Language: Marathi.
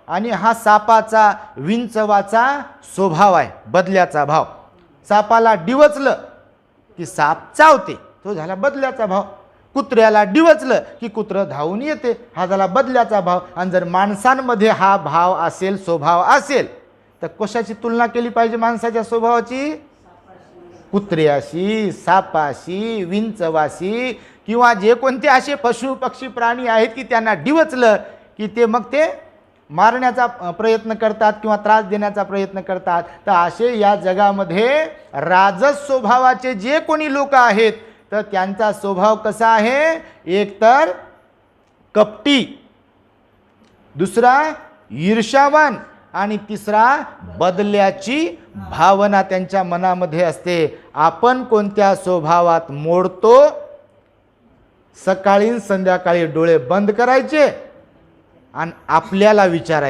आणि हा सापाचा विंचवाचा स्वभाव आहे, बदल्याचा भाव. सापाला डिवचलं की साप चावते, तो झाला बदल्याचा भाव. कुत्र्याला डिवचलं की कुत्रं धावून येते, हा झाला बदल्याचा भाव. आणि जर माणसांमध्ये हा भाव असेल, स्वभाव असेल, तर कशाची तुलना केली पाहिजे माणसाच्या स्वभावाची? कुत्र्याशी, सापाशी, विंचवाशी, किंवा जे कोणते असे पशु पक्षी प्राणी आहेत की त्यांना डिवचलं की ते मग ते मारण्याचा प्रयत्न करतात किंवा त्रास देण्याचा प्रयत्न करतात. तर असे या जगामध्ये राजस स्वभावाचे जे कोणी लोक आहेत, तर त्यांचा स्वभाव कसा आहे? एक तर कपटी, दुसरा ईर्ष्यावान, आणि तिसरा बदल्याची भावना त्यांच्या मनामध्ये असते. आपण कोणत्या स्वभावात मोडतो? सकाळी संध्याकाळी डोळे बंद करायचे आणि आपल्याला विचारायचे,